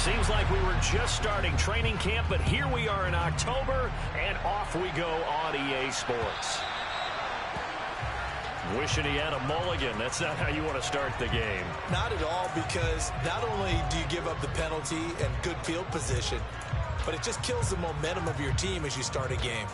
Seems like we were just starting training camp, but here we are in October, and off we go on EA Sports. Wishing he had a mulligan. That's not how you want to start the game. Not at all, because not only do you give up the penalty and good field position, but it just kills the momentum of your team as you start a game.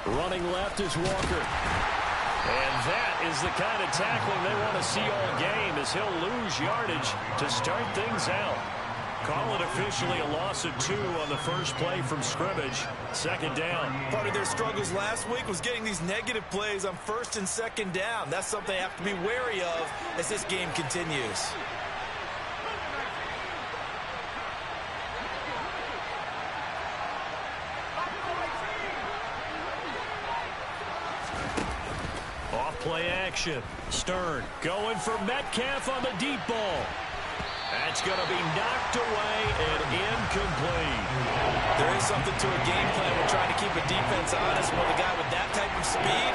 Running left is Walker. And that is the kind of tackling they want to see all game, as he'll lose yardage to start things out. Call it officially a loss of 2 on the first play from scrimmage. Second down. Part of their struggles last week was getting these negative plays on first and second down. That's something they have to be wary of as this game continues. Play action. Stern going for Metcalf on the deep ball. That's going to be knocked away and incomplete. There is something to a game plan when trying to keep a defense honest with a guy with that type of speed.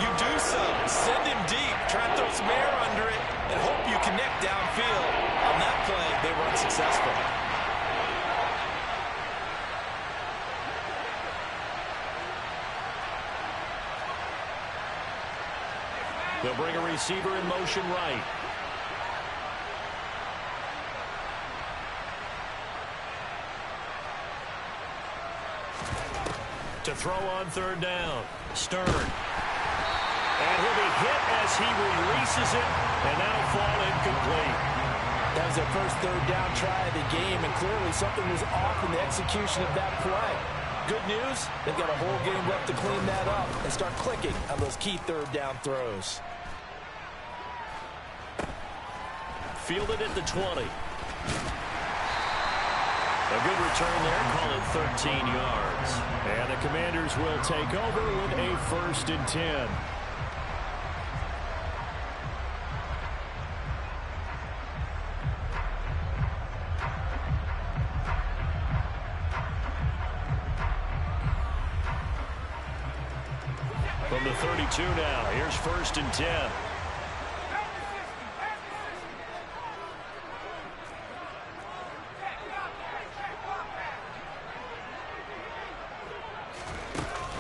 You do so. Send him deep. Try and throw some air under it and hope you connect downfield. On that play, they were unsuccessful. They'll bring a receiver in motion right. To throw on third down. Stern. And he'll be hit as he releases it, and that'll fall incomplete. That was their first third down try of the game, and clearly something was off in the execution of that play. Good news, they've got a whole game left to clean that up and start clicking on those key third down throws. Fielded at the 20. A good return there, call it 13 yards. And the Commanders will take over with a 1st and 10. From the 32 now, here's 1st and 10.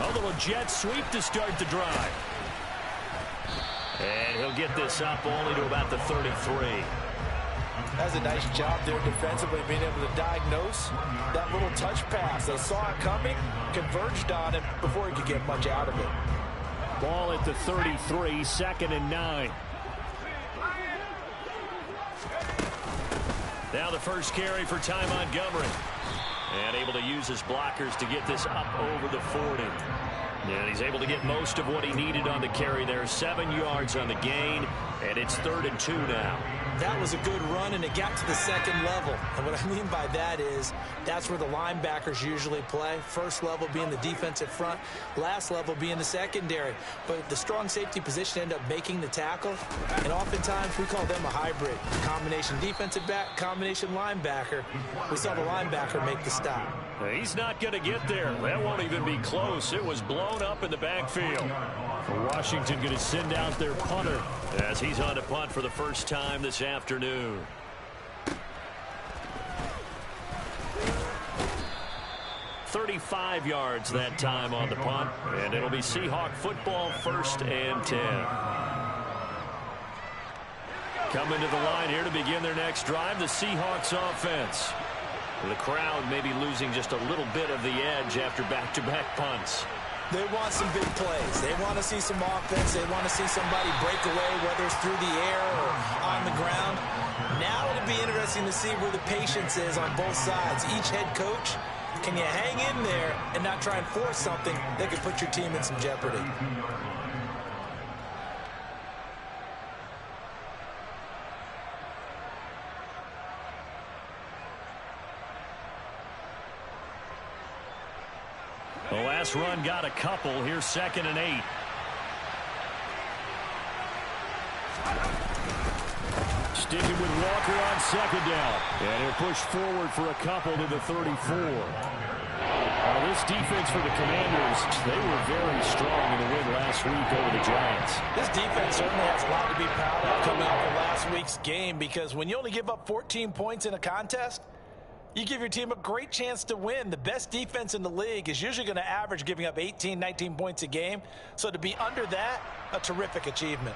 A little jet sweep to start the drive. And he'll get this up only to about the 33. That's a nice job there defensively, being able to diagnose that little touch pass. They saw it coming, converged on it before he could get much out of it. Ball at the 33, 2nd and 9. Now the first carry for Ty Montgomery. And able to use his blockers to get this up over the 40. And he's able to get most of what he needed on the carry there. 7 yards on the gain, and it's 3rd and 2 now. That was a good run, and it got to the second level. And what I mean by that is that's where the linebackers usually play. First level being the defensive front, last level being the secondary. But the strong safety position ended up making the tackle, and oftentimes we call them a hybrid. Combination defensive back, combination linebacker. We saw the linebacker make the stop. He's not going to get there. That won't even be close. It was blown up in the backfield. Washington going to send out their punter as he's on to punt for the first time this afternoon. "35 yards that time on the punt, and it'll be Seahawk football, 1st and 10. Coming to the line here to begin their next drive, the Seahawks offense. The crowd may be losing just a little bit of the edge after back-to-back punts. They want some big plays. They want to see some offense. They want to see somebody break away, whether it's through the air or on the ground. Now it'll be interesting to see where the patience is on both sides. Each head coach, can you hang in there and not try and force something that could put your team in some jeopardy? The last run got a couple. Here's 2nd and 8. sticking with Walker on second down. And he'll push forward for a couple to the 34. This defense for the Commanders, they were very strong in the win last week over the Giants. This defense certainly has a lot to be proud of coming off of last week's game, because when you only give up 14 points in a contest, you give your team a great chance to win. The best defense in the league is usually going to average giving up 18, 19 points a game. So to be under that, a terrific achievement.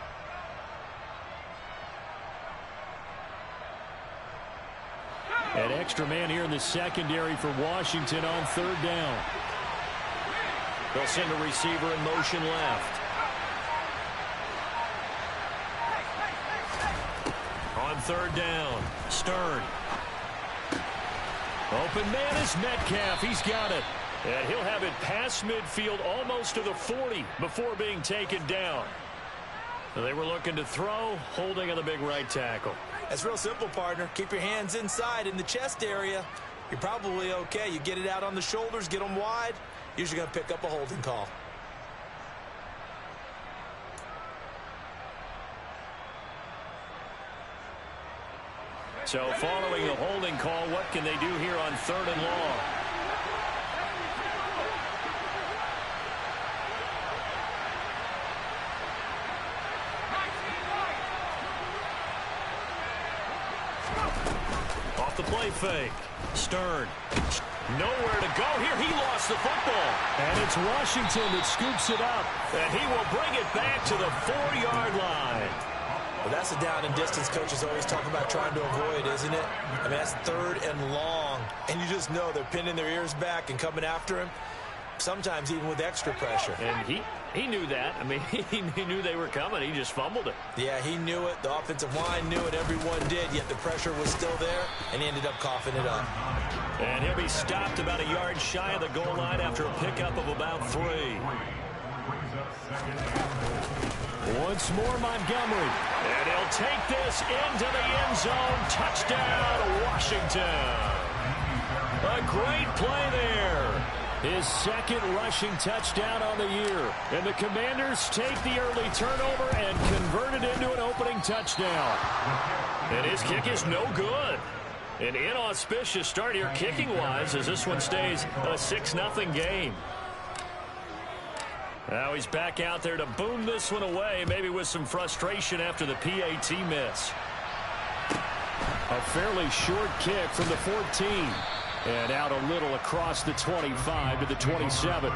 An extra man here in the secondary for Washington on third down. They'll send a receiver in motion left. On third down, Stern. Open man is Metcalf. He's got it. And he'll have it past midfield almost to the 40 before being taken down. They were looking to throw, holding on the big right tackle. That's real simple, partner. Keep your hands inside in the chest area. You're probably okay. You get it out on the shoulders, get them wide. Usually going to pick up a holding call. So following the holding call, what can they do here on third and long? Off the play fake. Stern. Nowhere to go here. He lost the football. And it's Washington that scoops it up. And he will bring it back to the 4-yard line. Well, that's a down and distance coaches always talk about trying to avoid, isn't it? I mean, that's third and long. And you just know they're pinning their ears back and coming after him, sometimes even with extra pressure. And he knew that. I mean, he knew they were coming. He just fumbled it. Yeah, he knew it. The offensive line knew it. Everyone did, yet the pressure was still there, and he ended up coughing it up. And he'll be stopped about a yard shy of the goal line after a pickup of about 3. Once more, Montgomery. And he'll take this into the end zone. Touchdown, Washington. A great play there. His second rushing touchdown on the year. And the Commanders take the early turnover and convert it into an opening touchdown. And his kick is no good. An inauspicious start here kicking-wise as this one stays a 6-0 game. Now he's back out there to boom this one away, maybe with some frustration after the PAT miss. A fairly short kick from the 14. And out a little across the 25 to the 27.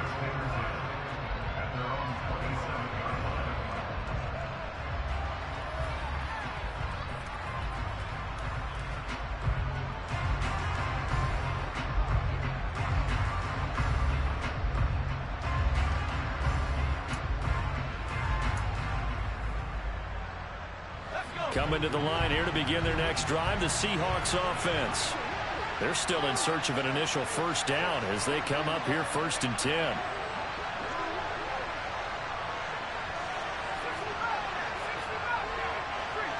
Coming to the line here to begin their next drive, the Seahawks offense. They're still in search of an initial first down as they come up here 1st and 10.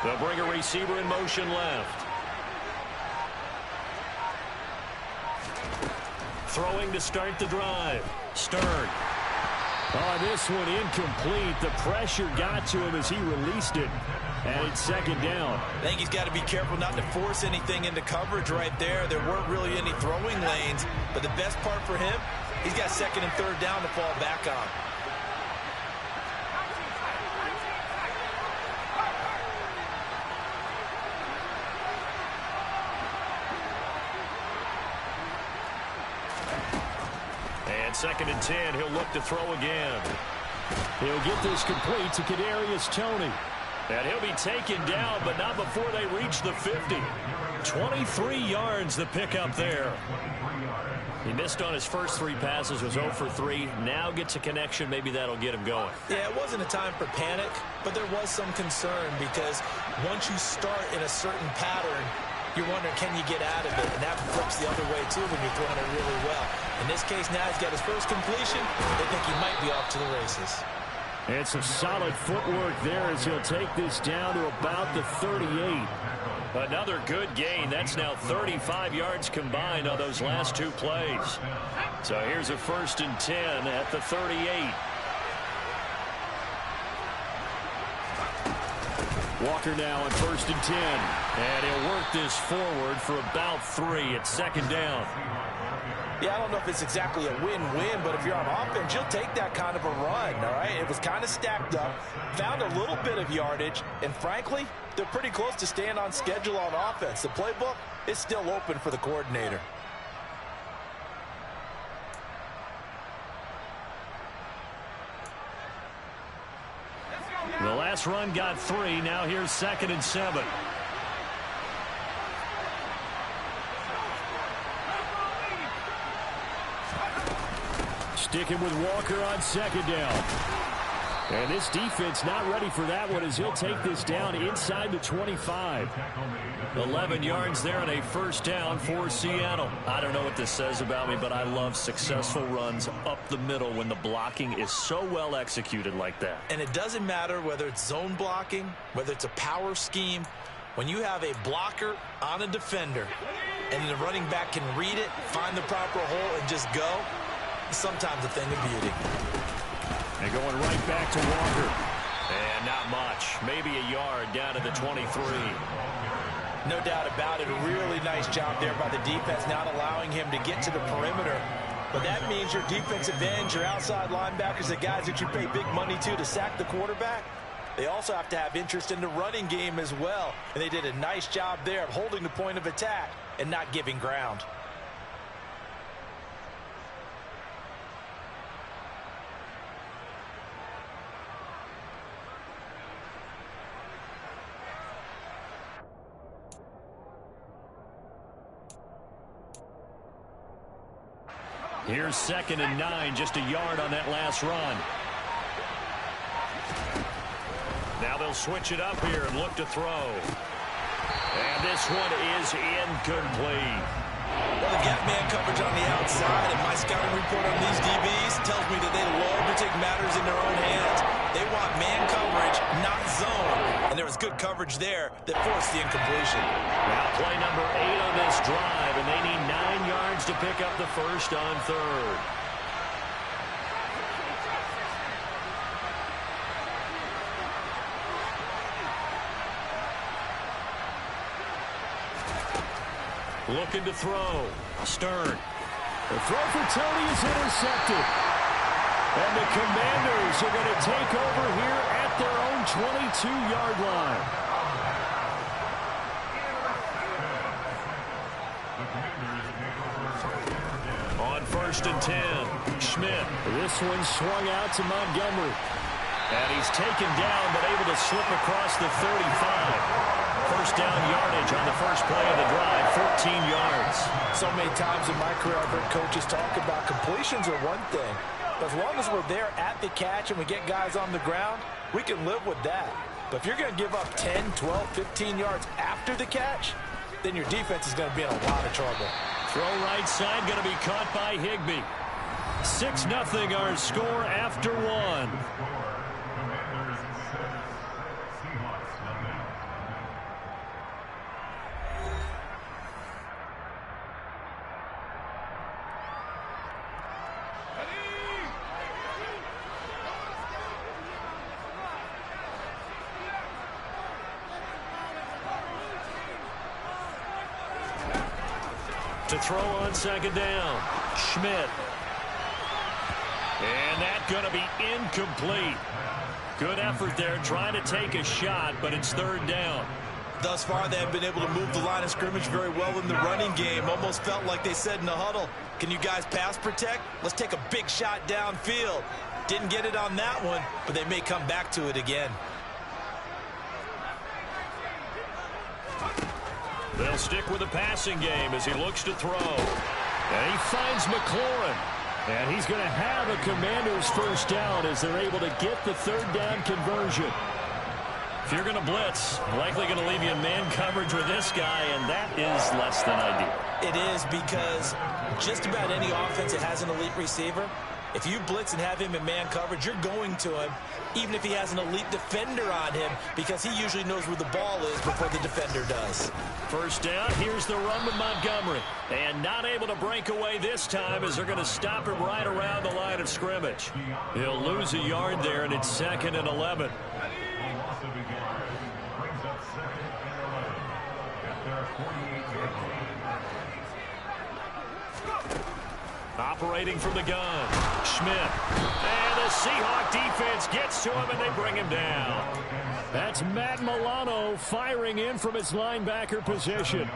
They'll bring a receiver in motion left. Throwing to start the drive. Stern. Oh, this one incomplete. The pressure got to him as he released it. And it's 2nd down. I think he's got to be careful not to force anything into coverage right there. There weren't really any throwing lanes. But the best part for him, he's got 2nd and 3rd down to fall back on. And 2nd and 10, he'll look to throw again. He'll get this complete to Kadarius Toney. And he'll be taken down, but not before they reach the 50. 23 yards the pickup there. He missed on his first 3 passes, was 0 for 3. Now gets a connection. Maybe that'll get him going. Yeah, it wasn't a time for panic, but there was some concern because once you start in a certain pattern, you're wondering, can you get out of it? And that flips the other way, too, when you're throwing it really well. In this case, now he's got his first completion. They think he might be off to the races. And some solid footwork there as he'll take this down to about the 38. Another good gain. That's now 35 yards combined on those last 2 plays. So here's a 1st and 10 at the 38. Walker now on 1st and 10. And he'll work this forward for about 3 at 2nd down. Yeah, I don't know if it's exactly a win-win, but if you're on offense, you'll take that kind of a run, all right? It was kind of stacked up, found a little bit of yardage, and frankly, they're pretty close to staying on schedule on offense. The playbook is still open for the coordinator. The last run got 3. Now here's 2nd and 7. Sticking with Walker on 2nd down. And this defense not ready for that one as he'll take this down inside the 25. 11 yards there on a 1st down for Seattle. I don't know what this says about me, but I love successful runs up the middle when the blocking is so well executed like that. And it doesn't matter whether it's zone blocking, whether it's a power scheme. When you have a blocker on a defender and the running back can read it, find the proper hole, and just go, it's sometimes a thing of beauty. And going right back to Walker. And not much. Maybe a yard down to the 23. No doubt about it. A really nice job there by the defense, not allowing him to get to the perimeter. But that means your defensive ends, your outside linebackers, the guys that you pay big money to sack the quarterback, they also have to have interest in the running game as well. And they did a nice job there of holding the point of attack and not giving ground. Here's 2nd and 9, just a yard on that last run. Now they'll switch it up here and look to throw. And this one is incomplete. Well, the gap man coverage on the outside, and my scouting report on these DBs tells me that they love to take matters in their own hands. They want man coverage, not zone. And there was good coverage there that forced the incompletion. Now play number 8 on this drive, and they need 9 yards to pick up the 1st on 3rd. Looking to throw. Stern. The throw for Tony is intercepted. And the Commanders are going to take over here at their own 22-yard line. On 1st and 10, Schmidt. This one swung out to Montgomery. And he's taken down but able to slip across the 35. 1st down yardage on the first play of the drive, 14 yards. So many times in my career I've heard coaches talk about completions are one thing. But as long as we're there at the catch and we get guys on the ground, we can live with that. But if you're going to give up 10, 12, 15 yards after the catch, then your defense is going to be in a lot of trouble. Throw right side, going to be caught by Higbee. 6-0 our score after 1. To throw on 2nd down, Schmidt. And that's going to be incomplete. Good effort there trying to take a shot, but it's 3rd down. Thus far, they have been able to move the line of scrimmage very well in the running game. Almost felt like they said in the huddle, can you guys pass protect? Let's take a big shot downfield. Didn't get it on that one, but they may come back to it again. They'll stick with the passing game as he looks to throw. And he finds McLaurin. And he's going to have a Commanders 1st down as they're able to get the 3rd down conversion. If you're going to blitz, likely going to leave you in man coverage with this guy, and that is less than ideal. It is, because just about any offense that has an elite receiver, if you blitz and have him in man coverage, you're going to him, even if he has an elite defender on him, because he usually knows where the ball is before the defender does. 1st down, here's the run with Montgomery. And not able to break away this time as they're going to stop him right around the line of scrimmage. He'll lose a yard there, and it's 2nd and 11. Operating from the gun, Schmidt. And the Seahawk defense gets to him, and they bring him down. That's Matt Milano firing in from his linebacker position.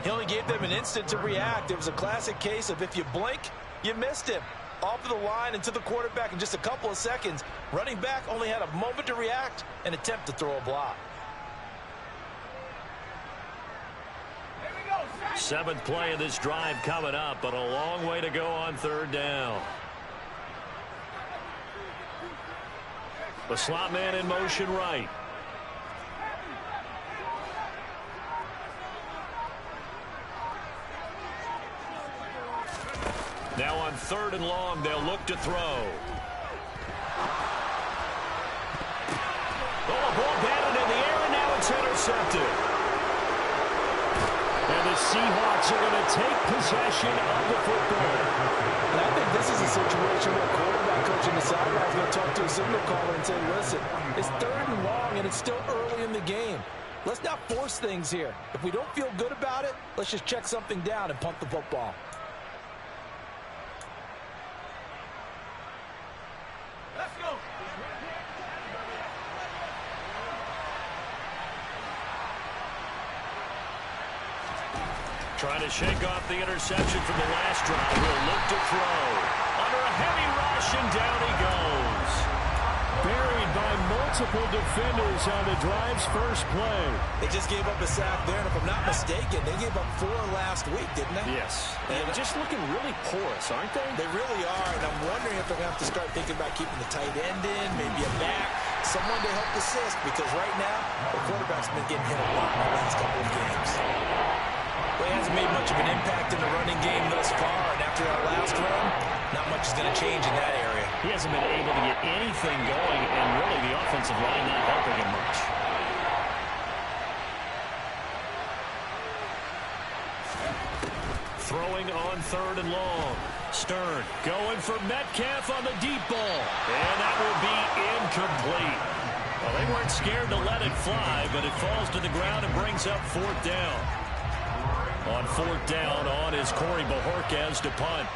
He only gave them an instant to react. It was a classic case of if you blink, you missed him. Off of the line and to the quarterback in just a couple of seconds. Running back only had a moment to react and attempt to throw a block. Seventh play of this drive coming up, but a long way to go on third down. The slot man in motion right. Now on third and long, they'll look to throw. Oh, a ball batted in the air, and now it's intercepted. And the Seahawks are going to take possession of the football. And I think this is a situation where a quarterback coach in the sideline is going to talk to a signal caller and say, listen, it's third and long, and it's still early in the game. Let's not force things here. If we don't feel good about it, let's just check something down and punt the football. Trying to shake off the interception from the last drive. He'll look to throw. Under a heavy rush, and down he goes. Buried by multiple defenders on the drive's first play. They just gave up a sack there, and if I'm not mistaken, they gave up 4 last week, didn't they? Yes. And just looking really porous, aren't they? They really are, and I'm wondering if they're going to have to start thinking about keeping the tight end in, maybe a back, someone to help assist, because right now, the quarterback's been getting hit a lot in the last couple of games. Well, he hasn't made much of an impact in the running game thus far, and after that last run, not much is going to change in that area. He hasn't been able to get anything going, and really the offensive line not helping him much. Throwing on third and long. Stern going for Metcalf on the deep ball, and that will be incomplete. Well, they weren't scared to let it fly, but it falls to the ground and brings up fourth down. On fourth down, on is Corey Bojorquez to punt.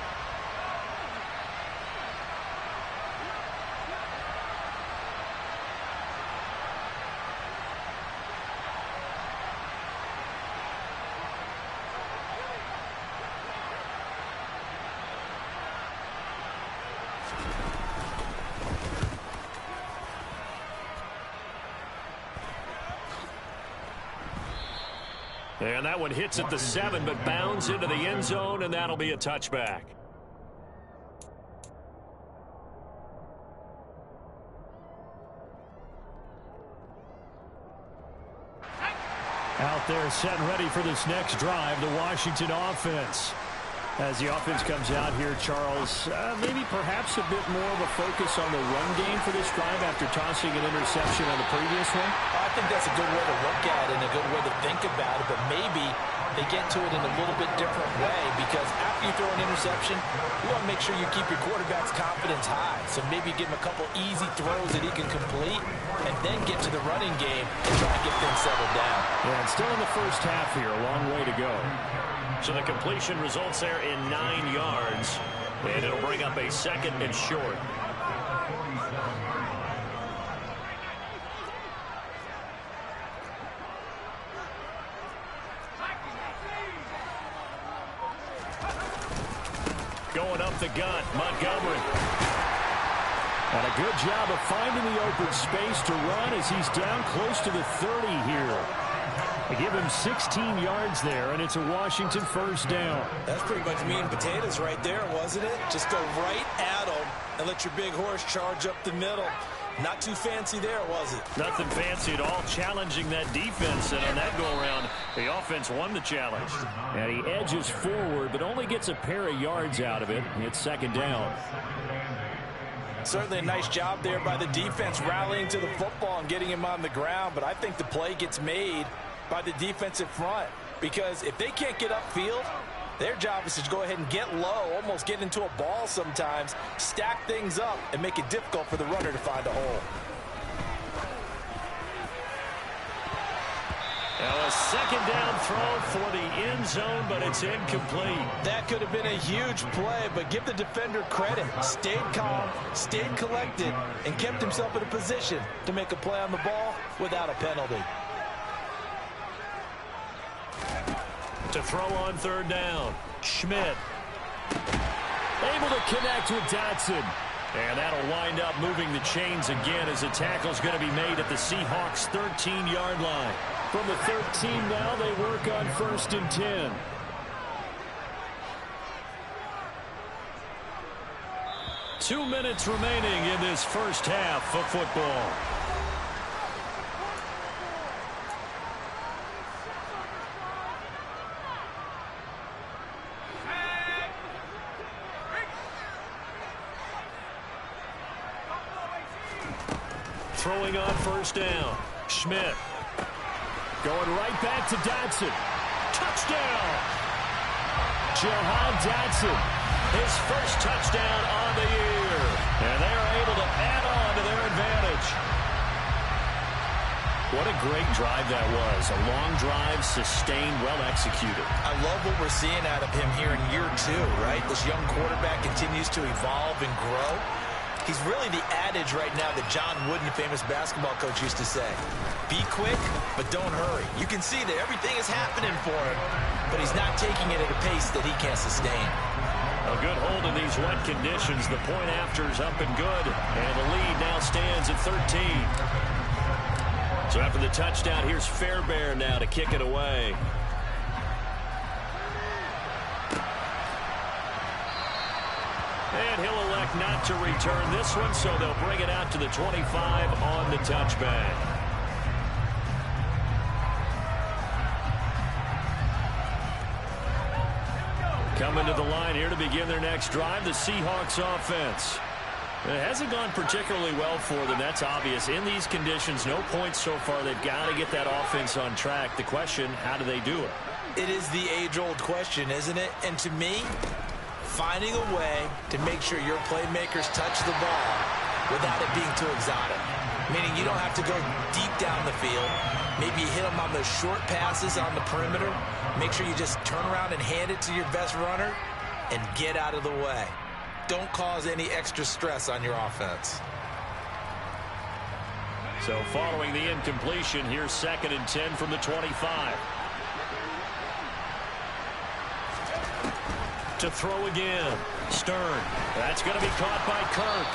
And that one hits at the 7, but bounds into the end zone, and that'll be a touchback. Out there set and ready for this next drive, the Washington offense. As the offense comes out here, Charles, maybe perhaps a bit more of a focus on the run game for this drive after tossing an interception on the previous one? I think that's a good way to look at it and a good way to think about it, but maybe they get to it in a little bit different way, because after you throw an interception, you want to make sure you keep your quarterback's confidence high. So maybe give him a couple easy throws that he can complete and then get to the running game and try to get things settled down. Yeah, and still in the first half here, a long way to go. So the completion results there in 9 yards, and it'll bring up a second and short. Going up the gut, Montgomery. And a good job of finding the open space to run as he's down close to the 30 here. They give him 16 yards there, and it's a Washington first down. That's pretty much meat and potatoes right there, wasn't it? Just go right at him and let your big horse charge up the middle. Not too fancy there, was it? Nothing fancy at all, challenging that defense, and on that go-around, the offense won the challenge. And he edges forward, but only gets a pair of yards out of it. It's second down. Certainly a nice job there by the defense rallying to the football and getting him on the ground, but I think the play gets made by the defensive front, because if they can't get upfield, their job is to go ahead and get low, almost get into a ball sometimes, stack things up, and make it difficult for the runner to find a hole. Now a second down throw for the end zone, but it's incomplete. That could have been a huge play, but give the defender credit. Stayed calm, stayed collected, and kept himself in a position to make a play on the ball without a penalty. To throw on third down, Schmidt. Able to connect with Dotson. And that'll wind up moving the chains again as a tackle's going to be made at the Seahawks' 13-yard line. From the 13 now, they work on 1st and 10. Two minutes remaining in this first half of football. Throwing on first down. Schmidt. Going right back to Dotson. Touchdown! Jahan Dotson. His first touchdown on the year. And they are able to add on to their advantage. What a great drive that was. A long drive, sustained, well executed. I love what we're seeing out of him here in year 2, right? This young quarterback continues to evolve and grow. He's really the adage right now that John Wooden, the famous basketball coach, used to say. Be quick, but don't hurry. You can see that everything is happening for him, but he's not taking it at a pace that he can't sustain. A good hold in these wet conditions. The point after is up and good, and the lead now stands at 13. So after the touchdown, here's Fairbairn now to kick it away. And he'll elect not to return this one, so they'll bring it out to the 25 on the touchback. Coming to the line here to begin their next drive, the Seahawks offense. It hasn't gone particularly well for them, that's obvious. In these conditions, no points so far. They've got to get that offense on track. The question, how do they do it? It is the age-old question, isn't it? And to me, finding a way to make sure your playmakers touch the ball without it being too exotic. Meaning you don't have to go deep down the field. Maybe you hit them on those short passes on the perimeter. Make sure you just turn around and hand it to your best runner and get out of the way. Don't cause any extra stress on your offense. So following the incompletion, here's 2nd and 10 from the 25. To throw again. Stern. That's going to be caught by Kirk.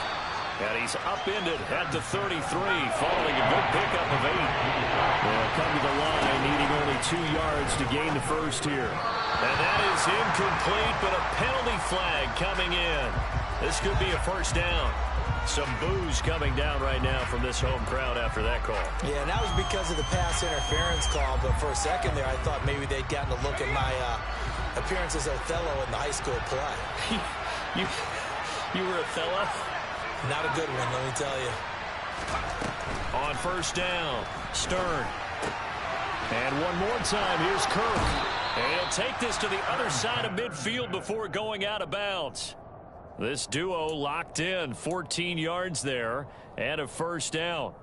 And he's upended at the 33, following a good pickup of 8. They'll come to the line, needing only 2 yards to gain the first here. And that is incomplete, but a penalty flag coming in. This could be a first down. Some boos coming down right now from this home crowd after that call. Yeah, and that was because of the pass interference call, but for a second there, I thought maybe they'd gotten a look at my appearance as Othello in the high school play. You were Othello? Not a good one, let me tell you. On first down, Stern. And one more time, here's Kirk. And he'll take this to the other side of midfield before going out of bounds. This duo locked in, 14 yards there, and a first down.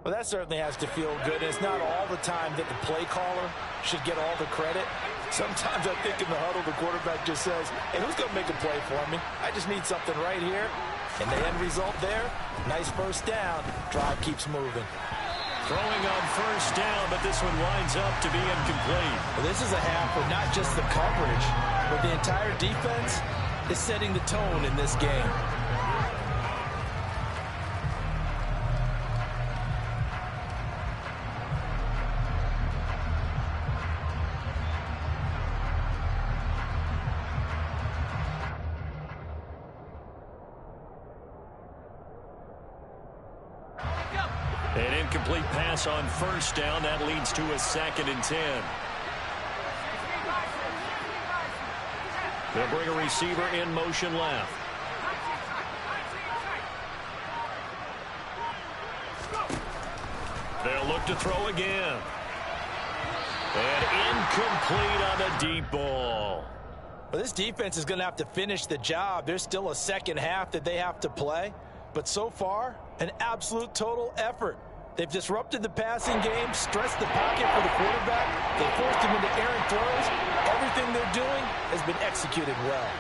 Well, that certainly has to feel good. It's not all the time that the play caller should get all the credit. Sometimes I think in the huddle, the quarterback just says, hey, who's going to make a play for me? I just need something right here. And the end result there, nice first down. Drive keeps moving. Throwing on first down, but this one winds up to be incomplete. Well, this is a half where not just the coverage, but the entire defense is setting the tone in this game. An incomplete pass on first down. That leads to a 2nd and 10. They'll bring a receiver in motion left. They'll look to throw again. And incomplete on the deep ball. Well, this defense is going to have to finish the job. There's still a second half that they have to play. But so far, an absolute total effort. They've disrupted the passing game, stressed the pocket for the quarterback. They forced him into errant throws. Everything they're doing has been executed well.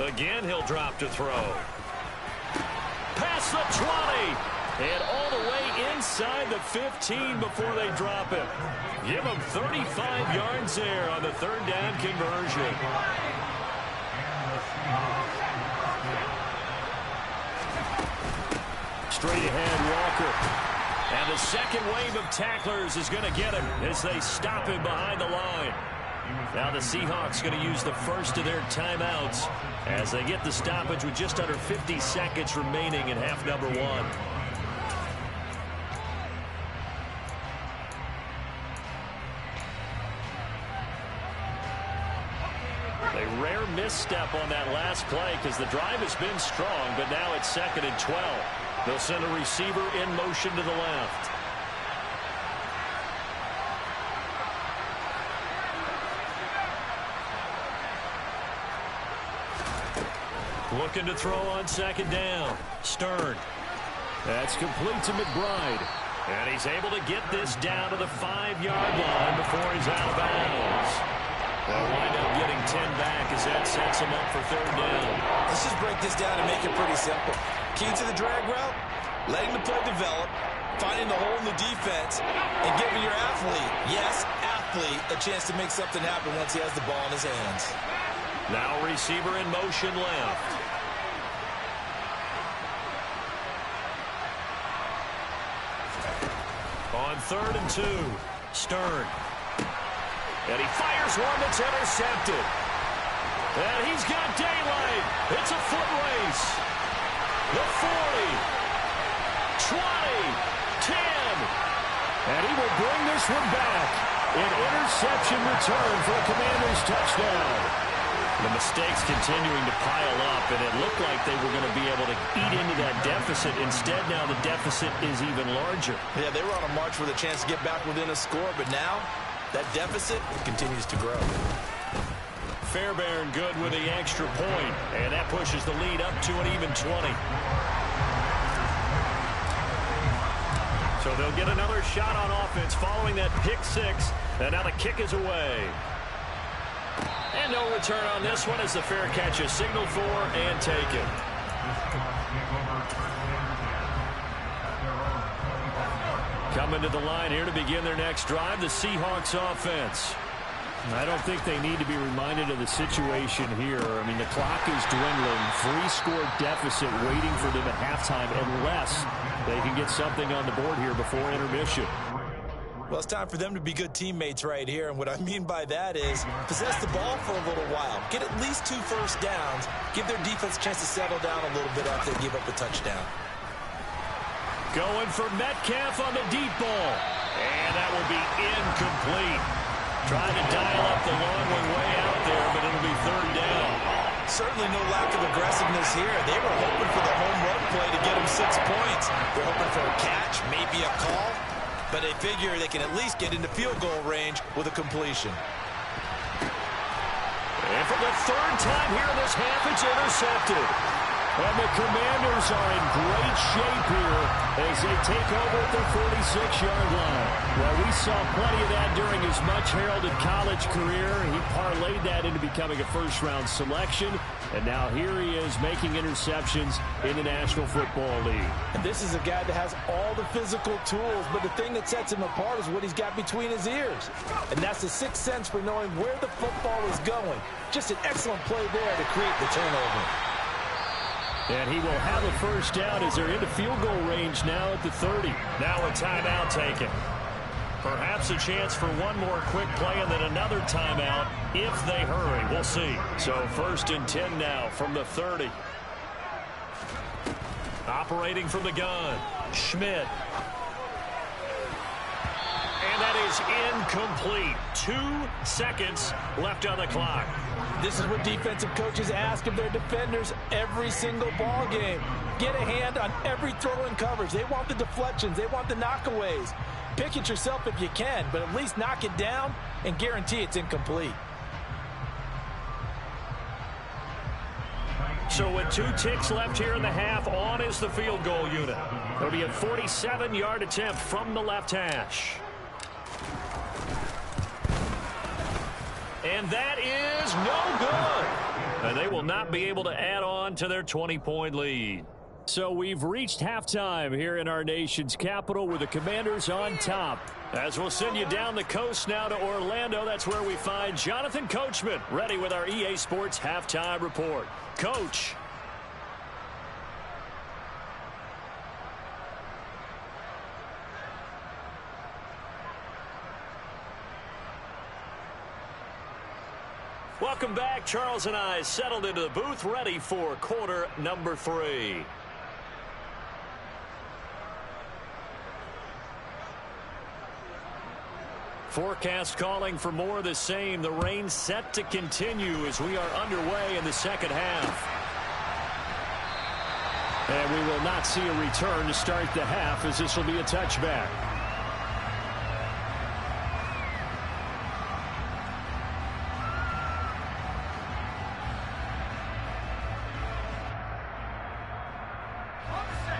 Again, he'll drop to throw. Past the 20. And all the way inside the 15 before they drop it. Give him 35 yards there on the third down conversion. Straight ahead, Walker. And the second wave of tacklers is going to get him as they stop him behind the line. Now the Seahawks going to use the first of their timeouts as they get the stoppage with just under 50 seconds remaining in half number one. A rare misstep on that last play because the drive has been strong, but now it's 2nd and 12. They'll send a receiver in motion to the left. Looking to throw on 2nd down. Stern. That's complete to McBride. And he's able to get this down to the 5-yard line before he's out of bounds. They'll wind up getting 10 back as that sets him up for 3rd down. Let's just break this down and make it pretty simple. Key to the drag route, letting the play develop, finding the hole in the defense, and giving your athlete, yes, athlete, a chance to make something happen once he has the ball in his hands. Now receiver in motion left. On 3rd and 2, Stern. And he fires one that's intercepted. And he's got daylight. It's a foot race. The 40, 20, 10. And he will bring this one back. An interception return for a Commanders touchdown. The mistakes continuing to pile up, and it looked like they were going to be able to eat into that deficit. Instead, now the deficit is even larger. Yeah, they were on a march with a chance to get back within a score, but now that deficit continues to grow. Fairbairn good with the extra point, and that pushes the lead up to an even 20. So they'll get another shot on offense following that pick six, and now the kick is away. And no return on this one as the fair catch is signaled for and taken. Coming to the line here to begin their next drive, the Seahawks offense. I don't think they need to be reminded of the situation here. I mean, the clock is dwindling. 3-score deficit waiting for them at halftime unless they can get something on the board here before intermission. Well, it's time for them to be good teammates right here, and what I mean by that is possess the ball for a little while, get at least 2 first downs, give their defense a chance to settle down a little bit after they give up a touchdown. Going for Metcalf on the deep ball, and that will be incomplete. Trying to dial up the long one way out there, but it'll be 3rd down. Certainly no lack of aggressiveness here. They were hoping for the home run play to get them 6 points. They're hoping for a catch, maybe a call. But they figure they can at least get into field goal range with a completion. And for the 3rd time here in this half, it's intercepted. And the Commanders are in great shape here as they take over at their 46-yard line. Well, we saw plenty of that during his much-heralded college career. He parlayed that into becoming a first-round selection. And now here he is making interceptions in the National Football League. And this is a guy that has all the physical tools, but the thing that sets him apart is what he's got between his ears. And that's the sixth sense for knowing where the football is going. Just an excellent play there to create the turnover. And he will have a first down as they're into field goal range now at the 30. Now a timeout taken. Perhaps a chance for one more quick play and then another timeout if they hurry. We'll see. So 1st and 10 now from the 30. Operating from the gun, Schmidt. And that is incomplete. 2 seconds left on the clock. This is what defensive coaches ask of their defenders every single ball game. Get a hand on every throw in coverage. They want the deflections. They want the knockaways. Pick it yourself if you can, but at least knock it down and guarantee it's incomplete. So with 2 ticks left here in the half, on is the field goal unit. It'll be a 47-yard attempt from the left hash. And that is no good. And they will not be able to add on to their 20-point lead. So we've reached halftime here in our nation's capital with the Commanders on top. As we'll send you down the coast now to Orlando, that's where we find Jonathan Coachman ready with our EA Sports halftime report. Coach. Welcome back. Charles and I settled into the booth, ready for quarter number 3. Forecast calling for more of the same. The rain set to continue as we are underway in the second half. And we will not see a return to start the half, as this will be a touchback.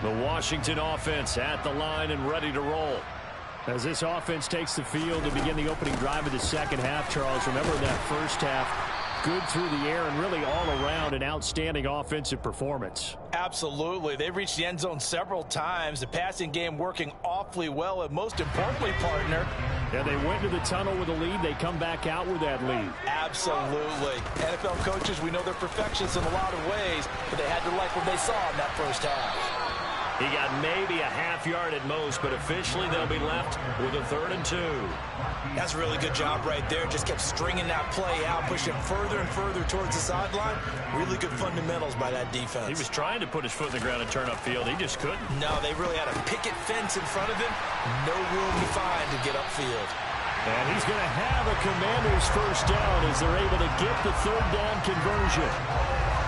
The Washington offense at the line and ready to roll. As this offense takes the field to begin the opening drive of the second half, Charles, remember that first half, good through the air and really all around an outstanding offensive performance. Absolutely. They've reached the end zone several times. The passing game working awfully well, and most importantly, partner. Yeah, they went to the tunnel with a lead. They come back out with that lead. Absolutely. NFL coaches, we know they're perfectionists in a lot of ways, but they had to like what they saw in that first half. He got maybe a half yard at most, but officially they'll be left with a 3rd and 2. That's a really good job right there. Just kept stringing that play out, pushing further and further towards the sideline. Really good fundamentals by that defense. He was trying to put his foot in the ground and turn upfield. He just couldn't. No, they really had a picket fence in front of him. No room to find to get upfield. And he's going to have a Commanders first down as they're able to get the 3rd down conversion.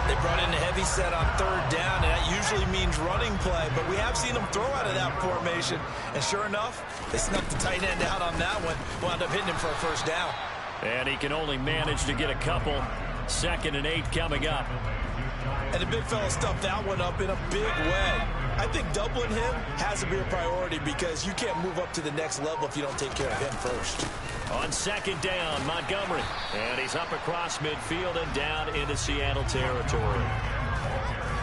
They brought in a heavy set on 3rd down, and that usually means running play, but we have seen them throw out of that formation, and sure enough, they snuck the tight end out on that one, wound up hitting him for a first down. And he can only manage to get a couple. 2nd and 8 coming up. And the big fella stuffed that one up in a big way. I think doubling him has to be a priority because you can't move up to the next level if you don't take care of him first. On 2nd down, Montgomery. And he's up across midfield and down into Seattle territory.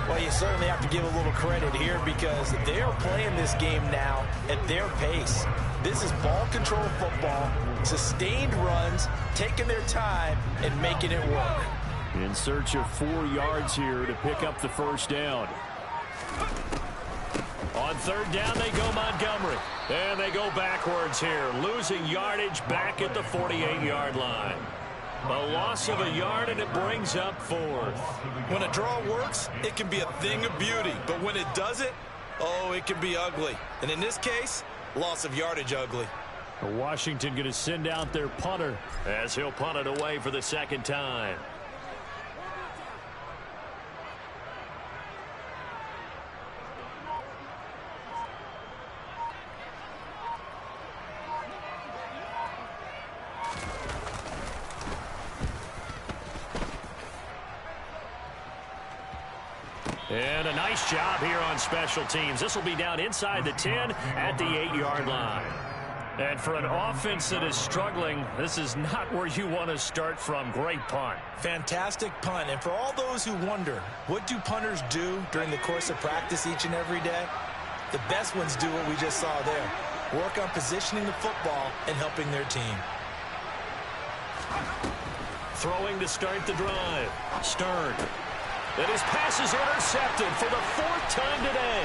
Well, you certainly have to give a little credit here because they are playing this game now at their pace. This is ball control football, sustained runs, taking their time, and making it work. In search of 4 yards here to pick up the first down. On 3rd down, they go Montgomery. And they go backwards here, losing yardage back at the 48-yard line. A loss of a yard, and it brings up 4th. When a draw works, it can be a thing of beauty. But when it doesn't, oh, it can be ugly. And in this case, loss of yardage ugly. Washington going to send out their punter as he'll punt it away for the 2nd time. And a nice job here on special teams. This will be down inside the 10 at the 8-yard line. And for an offense that is struggling, this is not where you want to start from. Great punt. Fantastic punt. And for all those who wonder, what do punters do during the course of practice each and every day? The best ones do what we just saw there. Work on positioning the football and helping their team. Throwing to start the drive. Stern. And his pass is intercepted for the 4th time today.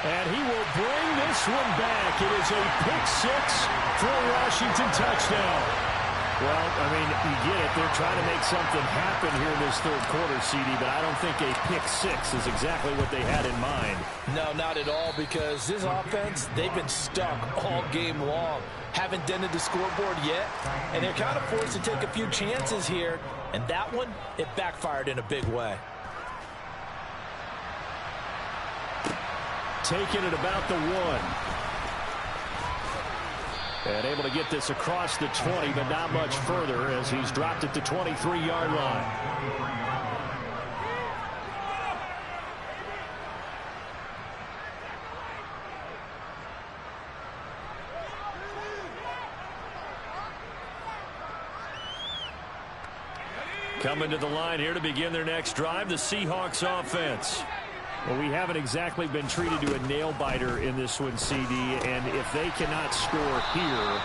And he will bring this one back. It is a pick 6 for a Washington touchdown. Well, I mean, you get it. They're trying to make something happen here in this third quarter, CD, but I don't think a pick six is exactly what they had in mind. No, not at all, because this offense, they've been stuck all game long. Haven't dented the scoreboard yet, and they're kind of forced to take a few chances here, and that one, it backfired in a big way. Taking it about the 1. And able to get this across the 20, but not much further as he's dropped it to 23-yard line. Coming to the line here to begin their next drive, the Seahawks offense. Well, we haven't exactly been treated to a nail-biter in this one, CD, and if they cannot score here,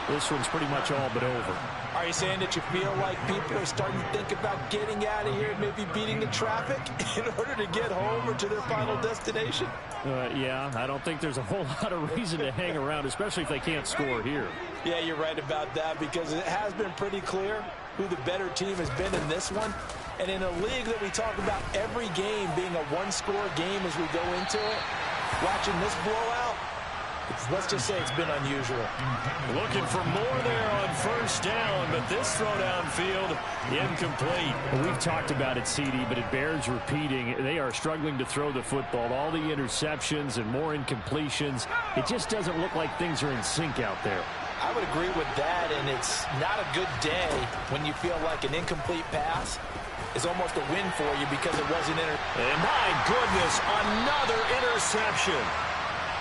this one's pretty much all but over. Are you saying that you feel like people are starting to think about getting out of here, maybe beating the traffic in order to get home or to their final destination? Yeah, I don't think there's a whole lot of reason to hang around, especially if they can't score here. Yeah, you're right about that, because it has been pretty clear who the better team has been in this one. And in a league that we talk about every game being a one-score game as we go into it, watching this blowout, let's just say it's been unusual. Looking for more there on first down, but this throw downfield incomplete. Well, we've talked about it, CD, but it bears repeating. They are struggling to throw the football. All the interceptions and more incompletions. It just doesn't look like things are in sync out there. I would agree with that, and it's not a good day when you feel like an incomplete pass is almost a win for you because it wasn't And my goodness, another interception.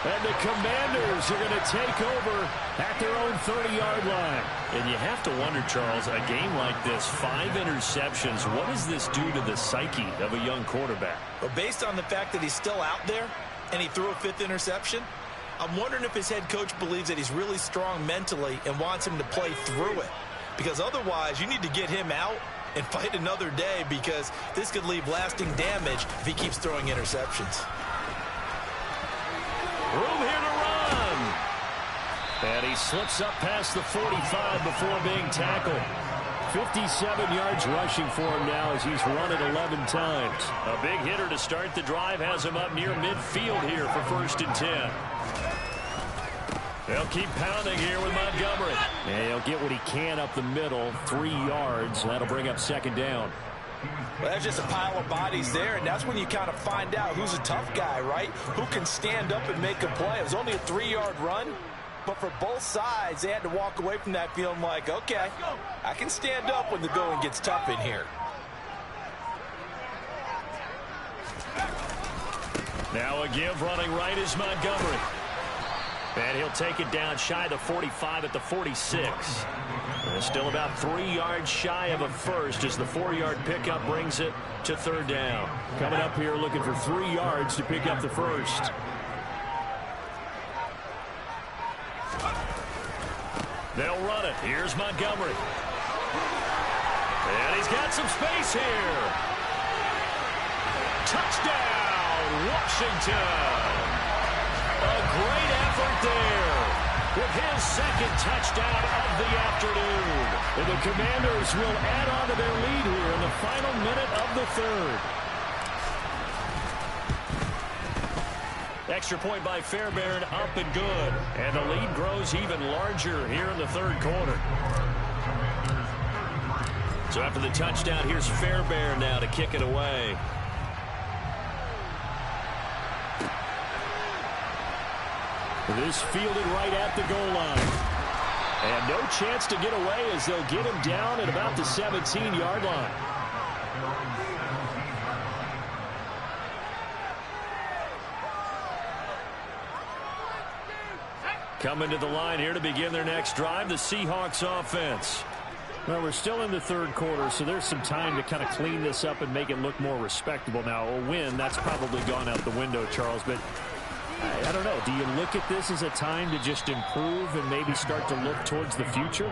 And the Commanders are going to take over at their own 30-yard line. And you have to wonder, Charles, a game like this, 5 interceptions, what does this do to the psyche of a young quarterback? But based on the fact that he's still out there and he threw a 5th interception, I'm wondering if his head coach believes that he's really strong mentally and wants him to play through it. Because otherwise, you need to get him out and fight another day, because this could leave lasting damage if he keeps throwing interceptions. Room here to run. And he slips up past the 45 before being tackled. 57 yards rushing for him now as he's run it 11 times. A big hitter to start the drive has him up near midfield here for 1st and 10. They'll keep pounding here with Montgomery. And he'll get what he can up the middle, 3 yards. That'll bring up 2nd down. Well, there's just a pile of bodies there, and that's when you kind of find out who's a tough guy, right? Who can stand up and make a play. It was only a 3-yard run, but for both sides, they had to walk away from that feeling like, okay, I can stand up when the going gets tough in here. Now a give running right is Montgomery. And he'll take it down shy of the 45 at the 46. And still about 3 yards shy of a first as the 4-yard pickup brings it to 3rd down. Coming up here looking for 3 yards to pick up the first. They'll run it. Here's Montgomery. And he's got some space here. Touchdown, Washington. A great effort there with his 2nd touchdown of the afternoon. And the Commanders will add on to their lead here in the final minute of the 3rd. Extra point by Fairbairn, up and good. And the lead grows even larger here in the 3rd quarter. So after the touchdown, here's Fairbairn now to kick it away. This fielded right at the goal line. And no chance to get away as they'll get him down at about the 17-yard line. Coming to the line here to begin their next drive, the Seahawks offense. Well, we're still in the 3rd quarter, so there's some time to kind of clean this up and make it look more respectable. Now, a win, that's probably gone out the window, Charles, but I don't know. Do you look at this as a time to just improve and maybe start to look towards the future?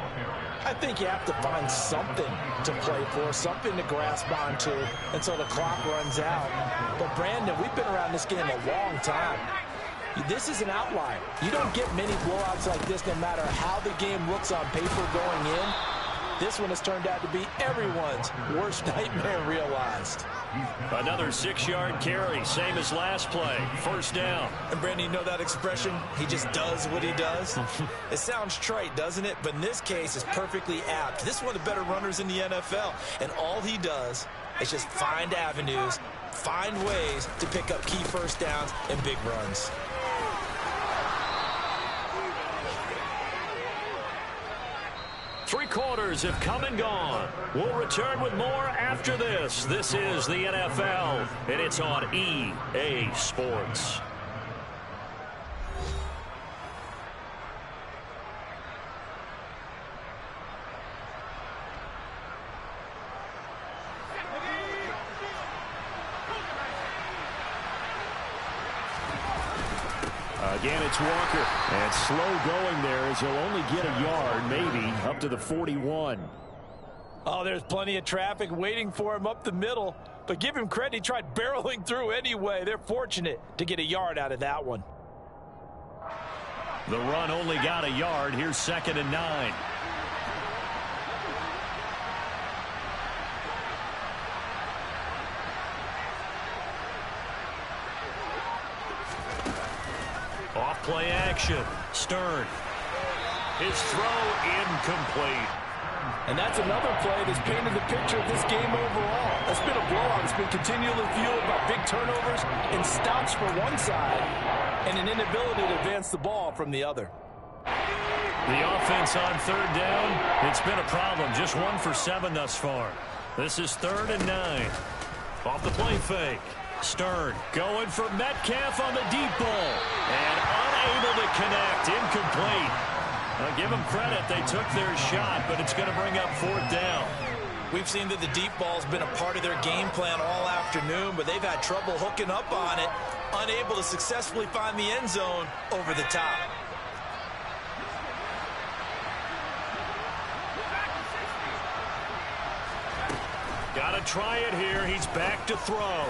I think you have to find something to play for, something to grasp onto until the clock runs out. But, Brandon, we've been around this game a long time. This is an outlier. You don't get many blowouts like this no matter how the game looks on paper going in. This one has turned out to be everyone's worst nightmare realized. Another 6-yard carry, same as last play. First down. And Brandon, you know that expression? He just does what he does? It sounds trite, doesn't it? But in this case, it's perfectly apt. This is one of the better runners in the NFL. And all he does is just find avenues, find ways to pick up key first downs and big runs. Three quarters have come and gone. We'll return with more after this. This is the NFL, and it's on EA Sports. Again, it's Walker. And slow going there as he'll only get a yard, maybe, up to the 41. Oh, there's plenty of traffic waiting for him up the middle. But give him credit, he tried barreling through anyway. They're fortunate to get a yard out of that one. The run only got a yard. Here's 2nd and 9. Off-play action. Stern. His throw incomplete. And that's another play that's painted the picture of this game overall. It's been a blowout. It's been continually fueled by big turnovers and stops for one side and an inability to advance the ball from the other. The offense on 3rd down, it's been a problem. Just 1 for 7 thus far. This is 3rd and 9. Off the play fake. Stern going for Metcalf on the deep ball. And unable to connect. Incomplete. I'll give them credit. They took their shot, but it's going to bring up 4th down. We've seen that the deep ball's been a part of their game plan all afternoon, but they've had trouble hooking up on it, unable to successfully find the end zone over the top. Got to try it here. He's back to throw.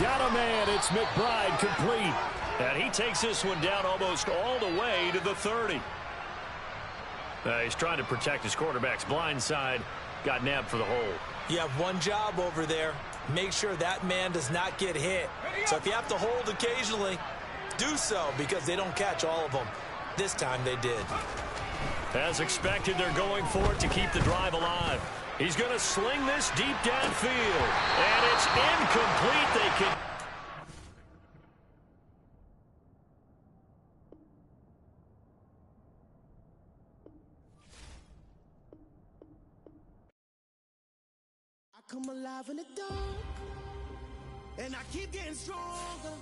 Got a man. It's McBride, complete. And he takes this one down almost all the way to the 30. He's trying to protect his quarterback's blind side. Got nabbed for the hole. You have one job over there. Make sure that man does not get hit. So if you have to hold occasionally, do so, because they don't catch all of them. This time they did. As expected, they're going for it to keep the drive alive. He's going to sling this deep downfield. And it's incomplete. They can... I come alive in the dark, and I keep getting stronger.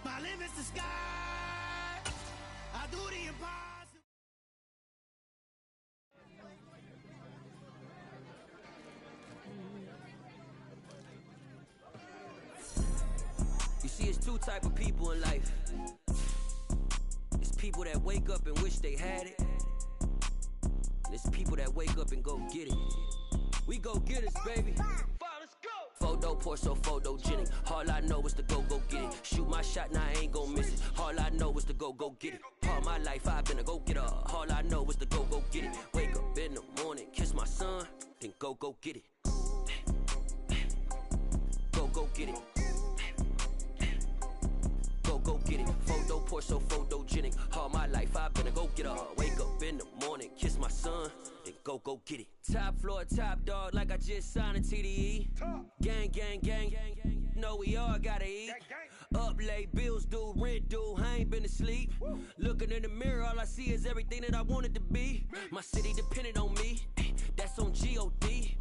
My limit's the sky. I do the impossible. You see, it's two type of people in life. It's people that wake up and wish they had it. And it's people that wake up and go get it. We go get it, baby. Let's go. Photo Porsche, photogenic. All I know is to go get it. Shoot my shot, now I ain't gon' miss it. All I know is to go get it. All my life I've been a go-getter. All I know is to go get it. Wake up in the morning, kiss my son, then go get it. Go get it. Go get it. Photo Porsche, photogenic. All my life I've been a go-getter. Wake up in the morning, kiss my son, then go get it. Top floor, top dog, like I just signed a TDE. Gang. Know we all gotta eat. Up late, bills due, rent due, I ain't been asleep. Looking in the mirror, all I see is everything that I wanted to be. My city depended on me, that's on G.O.D.